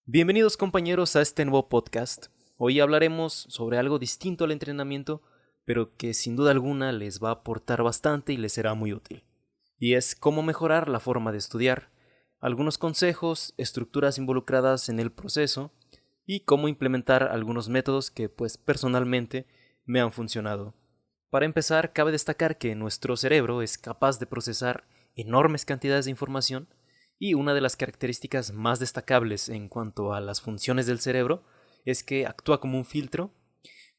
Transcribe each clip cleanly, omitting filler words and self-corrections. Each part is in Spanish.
Bienvenidos compañeros a este nuevo podcast. Hoy hablaremos sobre algo distinto al entrenamiento, pero que sin duda alguna les va a aportar bastante y les será muy útil. Y es cómo mejorar la forma de estudiar, algunos consejos, estructuras involucradas en el proceso y cómo implementar algunos métodos que pues personalmente me han funcionado. Para empezar, cabe destacar que nuestro cerebro es capaz de procesar enormes cantidades de información y una de las características más destacables en cuanto a las funciones del cerebro es que actúa como un filtro.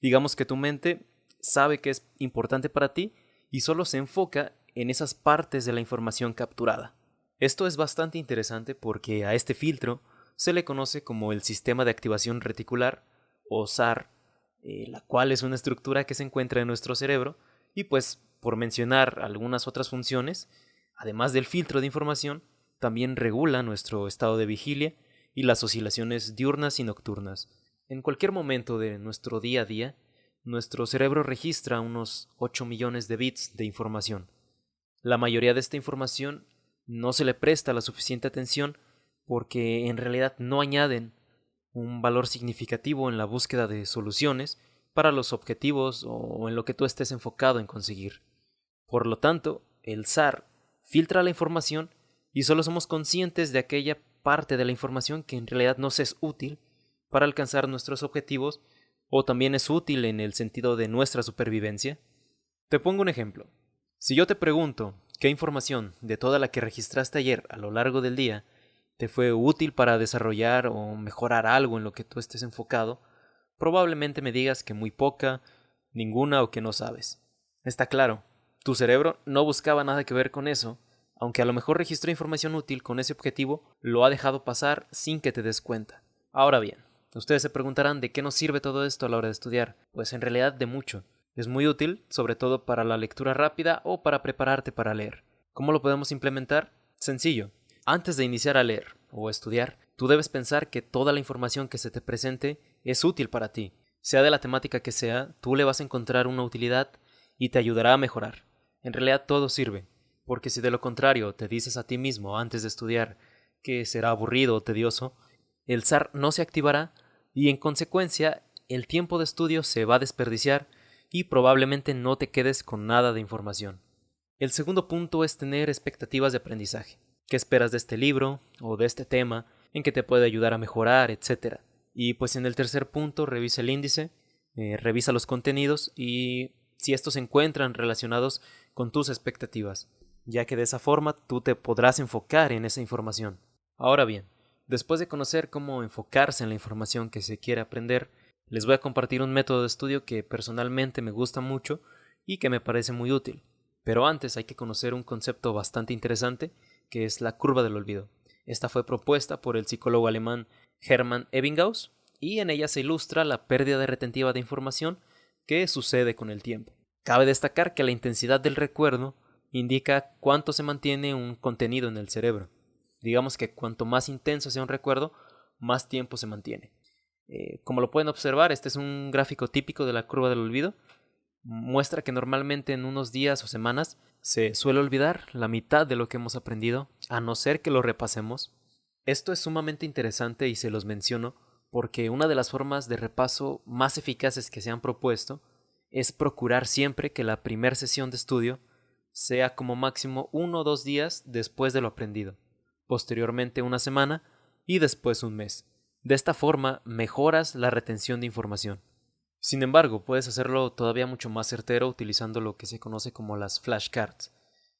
Digamos que tu mente sabe que es importante para ti y solo se enfoca en esas partes de la información capturada. Esto es bastante interesante porque a este filtro se le conoce como el sistema de activación reticular o SAR, la cual es una estructura que se encuentra en nuestro cerebro y pues por mencionar algunas otras funciones, además del filtro de información, también regula nuestro estado de vigilia y las oscilaciones diurnas y nocturnas. En cualquier momento de nuestro día a día, nuestro cerebro registra unos 8 millones de bits de información. La mayoría de esta información no se le presta la suficiente atención porque en realidad no añaden un valor significativo en la búsqueda de soluciones para los objetivos o en lo que tú estés enfocado en conseguir. Por lo tanto, el SAR filtra la información y solo somos conscientes de aquella parte de la información que en realidad nos es útil para alcanzar nuestros objetivos o también es útil en el sentido de nuestra supervivencia. Te pongo un ejemplo. Si yo te pregunto qué información de toda la que registraste ayer a lo largo del día te fue útil para desarrollar o mejorar algo en lo que tú estés enfocado, probablemente me digas que muy poca, ninguna o que no sabes. Está claro, tu cerebro no buscaba nada que ver con eso, aunque a lo mejor registró información útil con ese objetivo, lo ha dejado pasar sin que te des cuenta. Ahora bien, ustedes se preguntarán de qué nos sirve todo esto a la hora de estudiar. Pues en realidad de mucho. Es muy útil, sobre todo para la lectura rápida o para prepararte para leer. ¿Cómo lo podemos implementar? Sencillo. Antes de iniciar a leer o estudiar, tú debes pensar que toda la información que se te presente es útil para ti. Sea de la temática que sea, tú le vas a encontrar una utilidad y te ayudará a mejorar. En realidad todo sirve, porque si de lo contrario te dices a ti mismo antes de estudiar que será aburrido o tedioso, el SAR no se activará y en consecuencia el tiempo de estudio se va a desperdiciar y probablemente no te quedes con nada de información. El segundo punto es tener expectativas de aprendizaje. ¿Qué esperas de este libro o de este tema? ¿En qué te puede ayudar a mejorar, etcétera? Y pues en el tercer punto revisa el índice, revisa los contenidos y si estos se encuentran relacionados con tus expectativas, ya que de esa forma tú te podrás enfocar en esa información. Ahora bien, después de conocer cómo enfocarse en la información que se quiere aprender, les voy a compartir un método de estudio que personalmente me gusta mucho y que me parece muy útil. Pero antes hay que conocer un concepto bastante interesante que es la curva del olvido. Esta fue propuesta por el psicólogo alemán Hermann Ebbinghaus y en ella se ilustra la pérdida retentiva de información que sucede con el tiempo. Cabe destacar que la intensidad del recuerdo indica cuánto se mantiene un contenido en el cerebro. Digamos que cuanto más intenso sea un recuerdo, más tiempo se mantiene. Como lo pueden observar, este es un gráfico típico de la curva del olvido. Muestra que normalmente en unos días o semanas se suele olvidar la mitad de lo que hemos aprendido, a no ser que lo repasemos. Esto es sumamente interesante y se los menciono porque una de las formas de repaso más eficaces que se han propuesto es procurar siempre que la primera sesión de estudio sea como máximo 1 o 2 días después de lo aprendido, posteriormente una semana y después un mes. De esta forma mejoras la retención de información. Sin embargo, puedes hacerlo todavía mucho más certero utilizando lo que se conoce como las flashcards,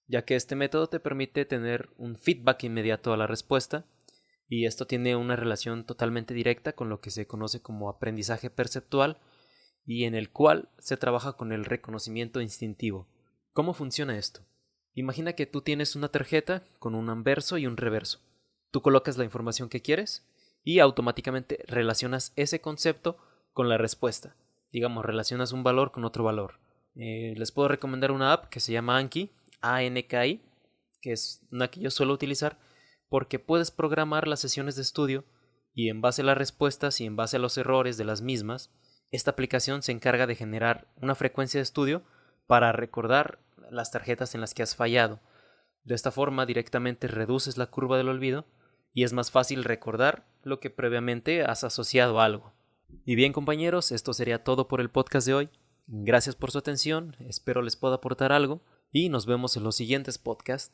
ya que este método te permite tener un feedback inmediato a la respuesta y esto tiene una relación totalmente directa con lo que se conoce como aprendizaje perceptual y en el cual se trabaja con el reconocimiento instintivo. ¿Cómo funciona esto? Imagina que tú tienes una tarjeta con un anverso y un reverso. Tú colocas la información que quieres y automáticamente relacionas ese concepto con la respuesta. Digamos, relacionas un valor con otro valor. Les puedo recomendar una app que se llama Anki, ANKI, que es una que yo suelo utilizar porque puedes programar las sesiones de estudio y en base a las respuestas y en base a los errores de las mismas, esta aplicación se encarga de generar una frecuencia de estudio para recordar las tarjetas en las que has fallado. De esta forma directamente reduces la curva del olvido y es más fácil recordar lo que previamente has asociado a algo. Y bien, compañeros, esto sería todo por el podcast de hoy. Gracias por su atención, espero les pueda aportar algo y nos vemos en los siguientes podcasts.